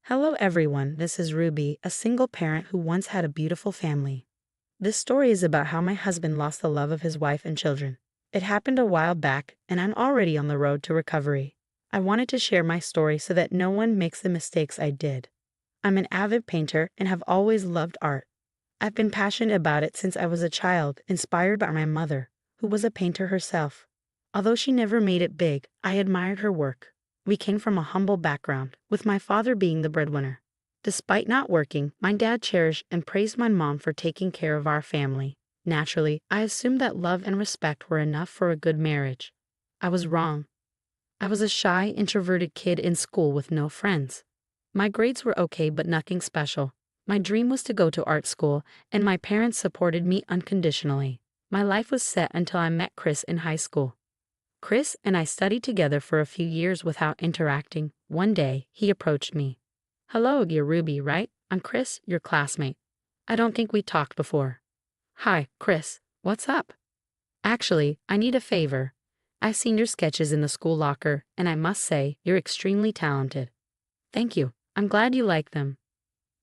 Hello everyone, this is Ruby, a single parent who once had a beautiful family. This story is about how my husband lost the love of his wife and children. It happened a while back, and I'm already on the road to recovery. I wanted to share my story so that no one makes the mistakes I did. I'm an avid painter and have always loved art. I've been passionate about it since I was a child, inspired by my mother, who was a painter herself. Although she never made it big, I admired her work. We came from a humble background, with my father being the breadwinner. Despite not working, my dad cherished and praised my mom for taking care of our family. Naturally, I assumed that love and respect were enough for a good marriage. I was wrong. I was a shy, introverted kid in school with no friends. My grades were okay, but nothing special. My dream was to go to art school, and my parents supported me unconditionally. My life was set until I met Chris in high school. Chris and I studied together for a few years without interacting. One day, he approached me. "Hello, you're Ruby, right? I'm Chris, your classmate. I don't think we talked before." "Hi, Chris. What's up?" "Actually, I need a favor. I've seen your sketches in the school locker, and I must say, you're extremely talented." "Thank you. I'm glad you like them.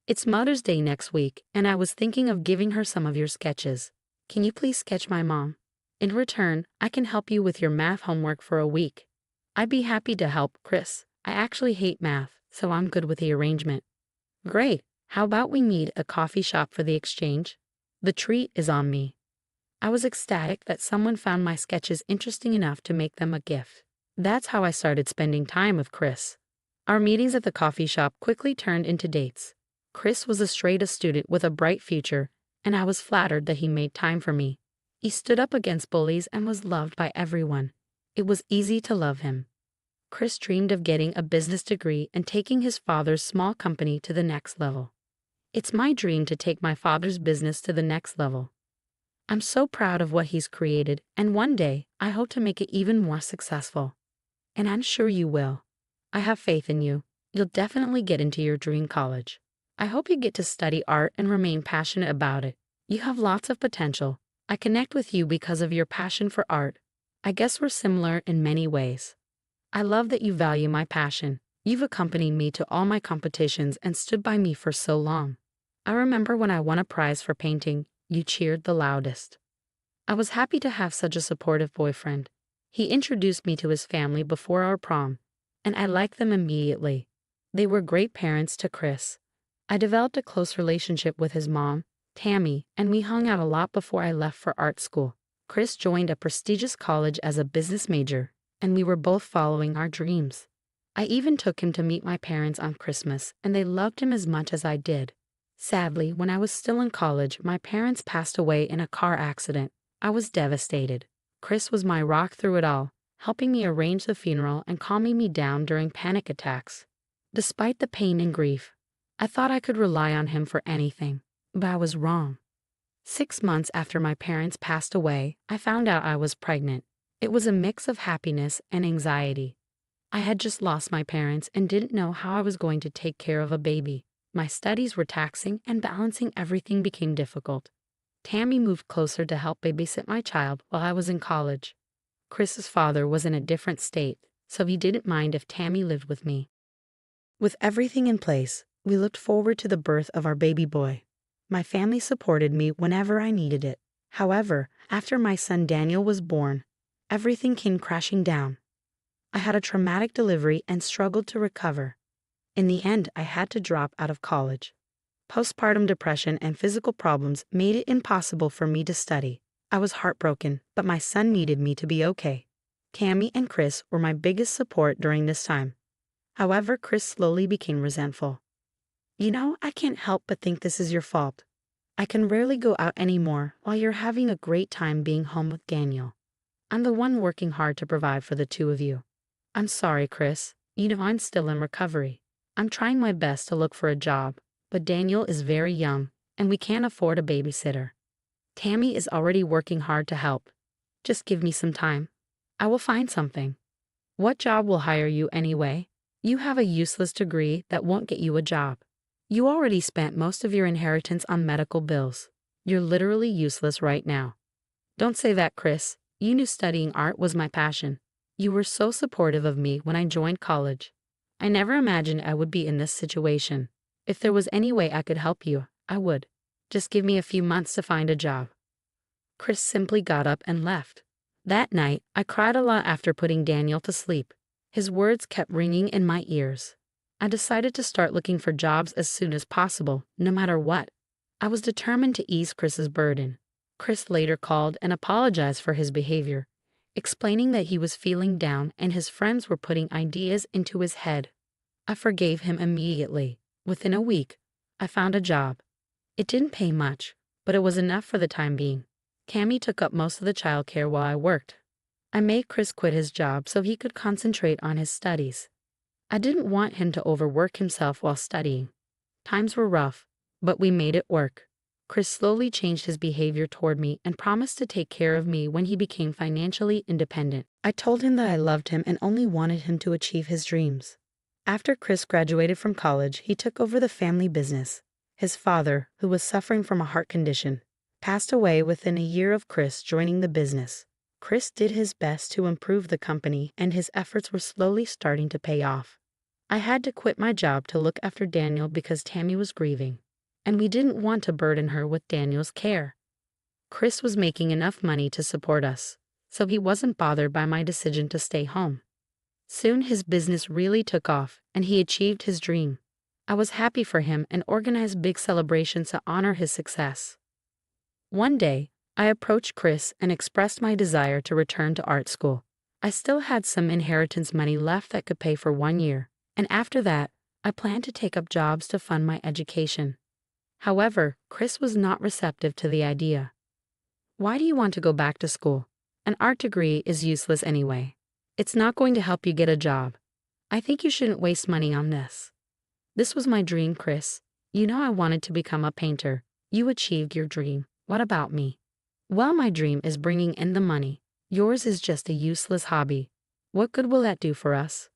It's Mother's Day next week, and I was thinking of giving her some of your sketches. Can you please sketch my mom? In return, I can help you with your math homework for a week." "I'd be happy to help, Chris. I actually hate math, so I'm good with the arrangement." "Great. How about we meet at a coffee shop for the exchange? The treat is on me." I was ecstatic that someone found my sketches interesting enough to make them a gift. That's how I started spending time with Chris. Our meetings at the coffee shop quickly turned into dates. Chris was a straight-A student with a bright future, and I was flattered that he made time for me. He stood up against bullies and was loved by everyone. It was easy to love him. Chris dreamed of getting a business degree and taking his father's small company to the next level. It's my dream to take my father's business to the next level. I'm so proud of what he's created, and one day, I hope to make it even more successful. And I'm sure you will. I have faith in you. You'll definitely get into your dream college. I hope you get to study art and remain passionate about it. You have lots of potential. I connect with you because of your passion for art. I guess we're similar in many ways. I love that you value my passion. You've accompanied me to all my competitions and stood by me for so long. I remember when I won a prize for painting, you cheered the loudest. I was happy to have such a supportive boyfriend. He introduced me to his family before our prom, and I liked them immediately. They were great parents to Chris. I developed a close relationship with his mom, Tammy, and we hung out a lot before I left for art school. Chris joined a prestigious college as a business major, and we were both following our dreams. I even took him to meet my parents on Christmas, and they loved him as much as I did. Sadly, when I was still in college, my parents passed away in a car accident. I was devastated. Chris was my rock through it all, helping me arrange the funeral and calming me down during panic attacks. Despite the pain and grief, I thought I could rely on him for anything, but I was wrong. 6 months after my parents passed away, I found out I was pregnant. It was a mix of happiness and anxiety. I had just lost my parents and didn't know how I was going to take care of a baby. My studies were taxing and balancing everything became difficult. Tammy moved closer to help babysit my child while I was in college. Chris's father was in a different state, so he didn't mind if Tammy lived with me. With everything in place, we looked forward to the birth of our baby boy. My family supported me whenever I needed it. However, after my son Daniel was born, everything came crashing down. I had a traumatic delivery and struggled to recover. In the end, I had to drop out of college. Postpartum depression and physical problems made it impossible for me to study. I was heartbroken, but my son needed me to be okay. Tammy and Chris were my biggest support during this time. However, Chris slowly became resentful. "You know, I can't help but think this is your fault. I can rarely go out anymore while you're having a great time being home with Daniel. I'm the one working hard to provide for the two of you." "I'm sorry, Chris. You know I'm still in recovery. I'm trying my best to look for a job, but Daniel is very young, and we can't afford a babysitter. Tammy is already working hard to help. Just give me some time. I will find something." "What job will hire you anyway? You have a useless degree that won't get you a job. You already spent most of your inheritance on medical bills. You're literally useless right now." "Don't say that, Chris. You knew studying art was my passion. You were so supportive of me when I joined college. I never imagined I would be in this situation. If there was any way I could help you, I would. Just give me a few months to find a job." Chris simply got up and left. That night, I cried a lot after putting Daniel to sleep. His words kept ringing in my ears. I decided to start looking for jobs as soon as possible, no matter what. I was determined to ease Chris's burden. Chris later called and apologized for his behavior, explaining that he was feeling down and his friends were putting ideas into his head. I forgave him immediately. Within a week, I found a job. It didn't pay much, but it was enough for the time being. Cammy took up most of the childcare while I worked. I made Chris quit his job so he could concentrate on his studies. I didn't want him to overwork himself while studying. Times were rough, but we made it work. Chris slowly changed his behavior toward me and promised to take care of me when he became financially independent. I told him that I loved him and only wanted him to achieve his dreams. After Chris graduated from college, he took over the family business. His father, who was suffering from a heart condition, passed away within a year of Chris joining the business. Chris did his best to improve the company, and his efforts were slowly starting to pay off. I had to quit my job to look after Daniel because Tammy was grieving, and we didn't want to burden her with Daniel's care. Chris was making enough money to support us, so he wasn't bothered by my decision to stay home. Soon his business really took off, and he achieved his dream. I was happy for him and organized big celebrations to honor his success. One day, I approached Chris and expressed my desire to return to art school. I still had some inheritance money left that could pay for 1 year, and after that, I planned to take up jobs to fund my education. However, Chris was not receptive to the idea. "Why do you want to go back to school? An art degree is useless anyway. It's not going to help you get a job. I think you shouldn't waste money on this." "This was my dream, Chris. You know I wanted to become a painter. You achieved your dream. What about me?" "Well, my dream is bringing in the money. Yours is just a useless hobby. What good will that do for us?"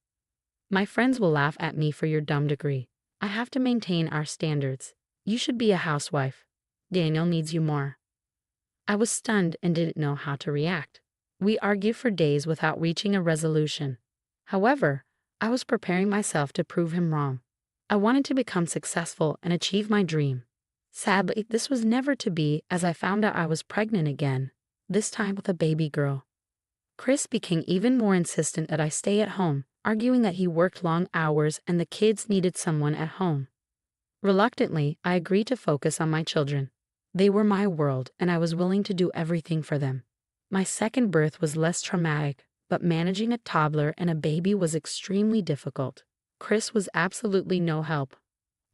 "My friends will laugh at me for your dumb degree. I have to maintain our standards. You should be a housewife. Daniel needs you more." I was stunned and didn't know how to react. We argued for days without reaching a resolution. However, I was preparing myself to prove him wrong. I wanted to become successful and achieve my dream. Sadly, this was never to be, as I found out I was pregnant again, this time with a baby girl. Chris became even more insistent that I stay at home, arguing that he worked long hours and the kids needed someone at home. Reluctantly, I agreed to focus on my children. They were my world, and I was willing to do everything for them. My second birth was less traumatic, but managing a toddler and a baby was extremely difficult. Chris was absolutely no help.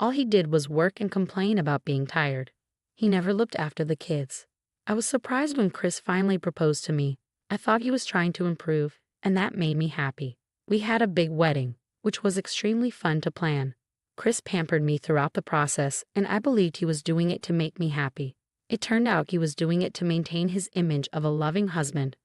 All he did was work and complain about being tired. He never looked after the kids. I was surprised when Chris finally proposed to me. I thought he was trying to improve, and that made me happy. We had a big wedding, which was extremely fun to plan. Chris pampered me throughout the process, and I believed he was doing it to make me happy. It turned out he was doing it to maintain his image of a loving husband.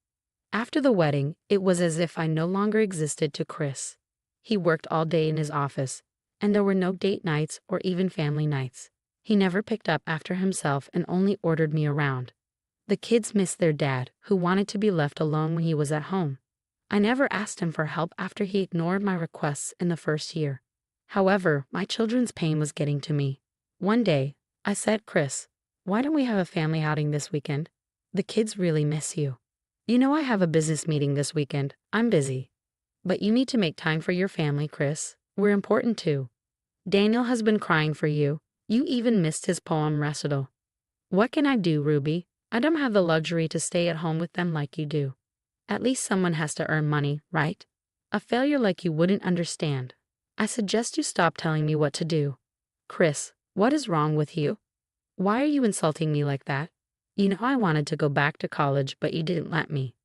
After the wedding, it was as if I no longer existed to Chris. He worked all day in his office, and there were no date nights or even family nights. He never picked up after himself and only ordered me around. The kids missed their dad, who wanted to be left alone when he was at home. I never asked him for help after he ignored my requests in the first year. However, my children's pain was getting to me. One day, I said, "Chris, why don't we have a family outing this weekend? The kids really miss you. You know I have a business meeting this weekend. I'm busy. But you need to make time for your family, Chris. We're important too. Daniel has been crying for you. You even missed his poem recital. What can I do, Ruby? I don't have the luxury to stay at home with them like you do. At least someone has to earn money, right? A failure like you wouldn't understand. I suggest you stop telling me what to do." "Chris, what is wrong with you? Why are you insulting me like that? You know I wanted to go back to college, but you didn't let me."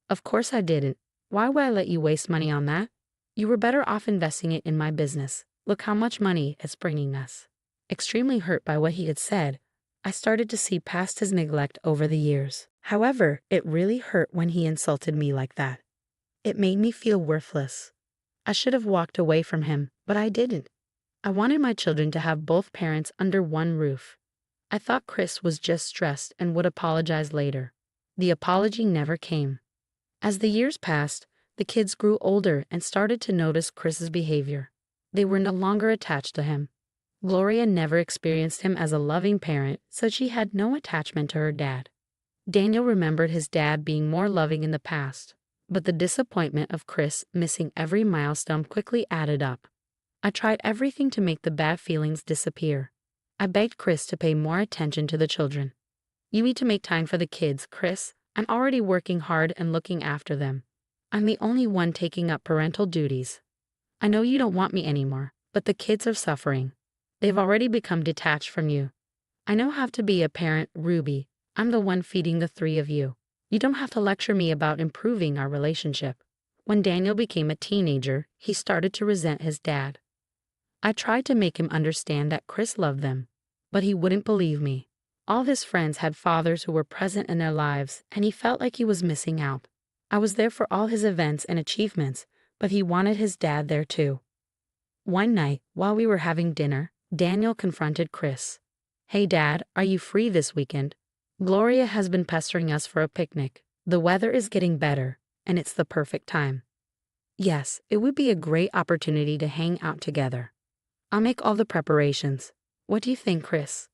"Of course I didn't. Why would I let you waste money on that? You were better off investing it in my business. Look how much money it's bringing us." Extremely hurt by what he had said, I started to see past his neglect over the years. However, it really hurt when he insulted me like that. It made me feel worthless. I should have walked away from him, but I didn't. I wanted my children to have both parents under one roof. I thought Chris was just stressed and would apologize later. The apology never came. As the years passed, the kids grew older and started to notice Chris's behavior. They were no longer attached to him. Gloria never experienced him as a loving parent, so she had no attachment to her dad. Daniel remembered his dad being more loving in the past, but the disappointment of Chris missing every milestone quickly added up. I tried everything to make the bad feelings disappear. I begged Chris to pay more attention to the children. You need to make time for the kids, Chris. I'm already working hard and looking after them. I'm the only one taking up parental duties. I know you don't want me anymore, but the kids are suffering. They've already become detached from you. I know how to be a parent, Ruby. I'm the one feeding the three of you. You don't have to lecture me about improving our relationship. When Daniel became a teenager, he started to resent his dad. I tried to make him understand that Chris loved them, but he wouldn't believe me. All his friends had fathers who were present in their lives, and he felt like he was missing out. I was there for all his events and achievements, but he wanted his dad there too. One night, while we were having dinner, Daniel confronted Chris. Hey Dad, are you free this weekend? Gloria has been pestering us for a picnic. The weather is getting better, and it's the perfect time. Yes, it would be a great opportunity to hang out together. I'll make all the preparations. What do you think, Chris?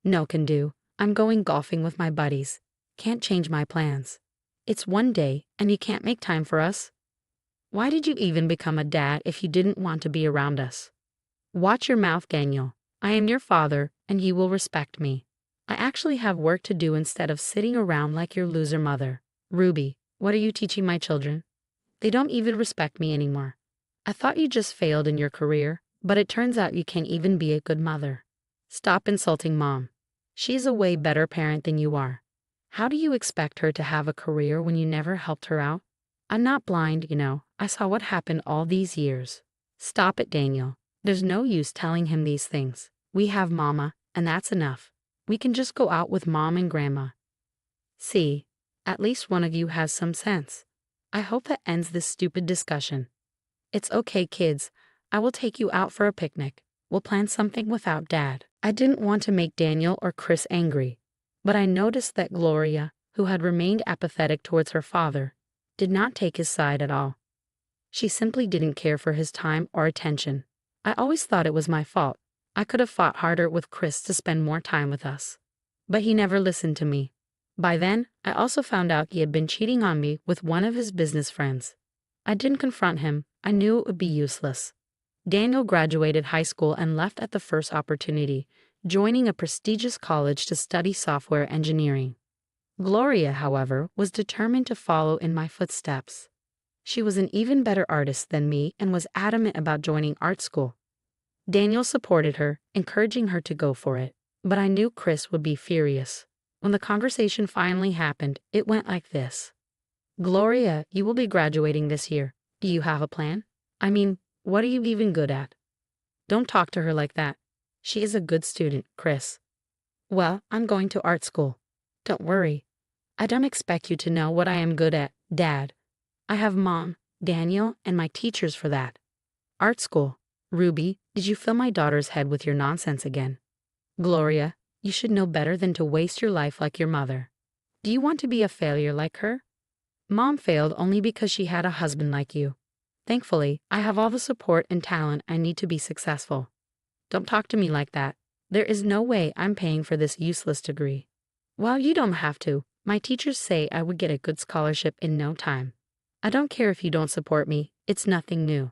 No can do. I'm going golfing with my buddies. Can't change my plans. It's one day, and you can't make time for us? Why did you even become a dad if you didn't want to be around us? Watch your mouth, Daniel. I am your father, and you will respect me. I actually have work to do instead of sitting around like your loser mother. Ruby, what are you teaching my children? They don't even respect me anymore. I thought you just failed in your career, but it turns out you can't even be a good mother. Stop insulting Mom. She's a way better parent than you are. How do you expect her to have a career when you never helped her out? I'm not blind, you know. I saw what happened all these years. Stop it, Daniel. There's no use telling him these things. We have Mama, and that's enough. We can just go out with Mom and Grandma. See, at least one of you has some sense. I hope that ends this stupid discussion. It's okay, kids. I will take you out for a picnic. We'll plan something without Dad. I didn't want to make Daniel or Chris angry, but I noticed that Gloria, who had remained apathetic towards her father, did not take his side at all. She simply didn't care for his time or attention. I always thought it was my fault. I could have fought harder with Chris to spend more time with us. But he never listened to me. By then, I also found out he had been cheating on me with one of his business friends. I didn't confront him. I knew it would be useless. Daniel graduated high school and left at the first opportunity, joining a prestigious college to study software engineering. Gloria, however, was determined to follow in my footsteps. She was an even better artist than me and was adamant about joining art school. Daniel supported her, encouraging her to go for it, but I knew Chris would be furious. When the conversation finally happened, it went like this. Gloria, you will be graduating this year. Do you have a plan? I mean, what are you even good at? Don't talk to her like that. She is a good student, Chris. Well, I'm going to art school. Don't worry. I don't expect you to know what I am good at, Dad. I have Mom, Daniel, and my teachers for that. Art school. Ruby, did you fill my daughter's head with your nonsense again? Gloria, you should know better than to waste your life like your mother. Do you want to be a failure like her? Mom failed only because she had a husband like you. Thankfully, I have all the support and talent I need to be successful. Don't talk to me like that. There is no way I'm paying for this useless degree. Well, you don't have to. My teachers say I would get a good scholarship in no time. I don't care if you don't support me. It's nothing new.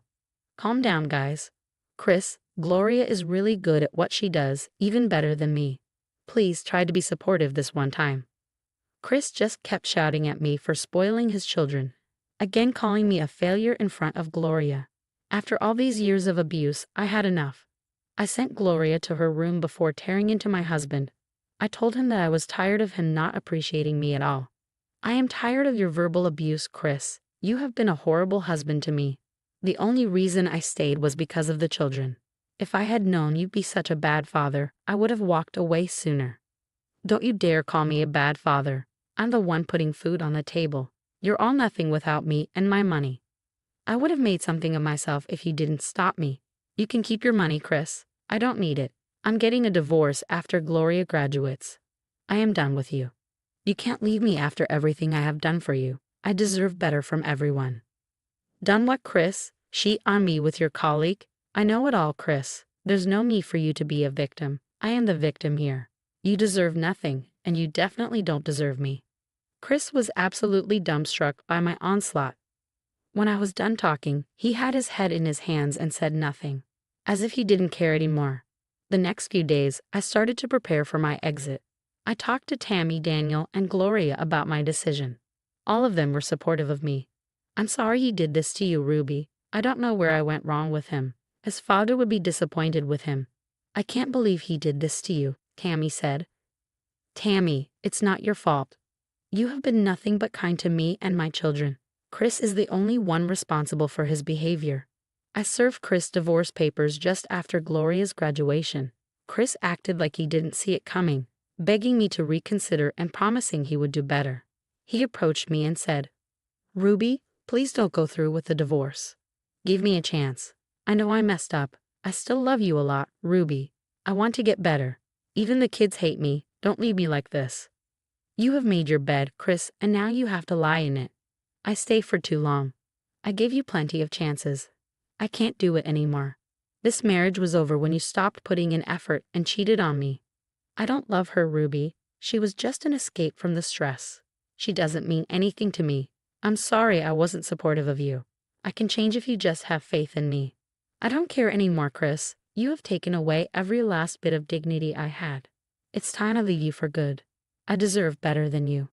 Calm down, guys. Chris, Gloria is really good at what she does, even better than me. Please try to be supportive this one time. Chris just kept shouting at me for spoiling his children, again calling me a failure in front of Gloria. After all these years of abuse, I had enough. I sent Gloria to her room before tearing into my husband. I told him that I was tired of him not appreciating me at all. I am tired of your verbal abuse, Chris. You have been a horrible husband to me. The only reason I stayed was because of the children. If I had known you'd be such a bad father, I would have walked away sooner. Don't you dare call me a bad father. I'm the one putting food on the table. You're all nothing without me and my money. I would have made something of myself if you didn't stop me. You can keep your money, Chris. I don't need it. I'm getting a divorce after Gloria graduates. I am done with you. You can't leave me after everything I have done for you. I deserve better from everyone. Done what, Chris? Cheat on me with your colleague? I know it all, Chris. There's no need for you to be a victim. I am the victim here. You deserve nothing, and you definitely don't deserve me. Chris was absolutely dumbstruck by my onslaught. When I was done talking, he had his head in his hands and said nothing, as if he didn't care anymore. The next few days, I started to prepare for my exit. I talked to Tammy, Daniel, and Gloria about my decision. All of them were supportive of me. I'm sorry he did this to you, Ruby. I don't know where I went wrong with him. His father would be disappointed with him. I can't believe he did this to you, Tammy said. Tammy, it's not your fault. You have been nothing but kind to me and my children. Chris is the only one responsible for his behavior. I served Chris divorce papers just after Gloria's graduation. Chris acted like he didn't see it coming, begging me to reconsider and promising he would do better. He approached me and said, Ruby, please don't go through with the divorce. Give me a chance. I know I messed up. I still love you a lot, Ruby. I want to get better. Even the kids hate me. Don't leave me like this. You have made your bed, Chris, and now you have to lie in it. I stayed for too long. I gave you plenty of chances. I can't do it anymore. This marriage was over when you stopped putting in effort and cheated on me. I don't love her, Ruby. She was just an escape from the stress. She doesn't mean anything to me. I'm sorry I wasn't supportive of you. I can change if you just have faith in me. I don't care anymore, Chris. You have taken away every last bit of dignity I had. It's time to leave you for good. I deserve better than you.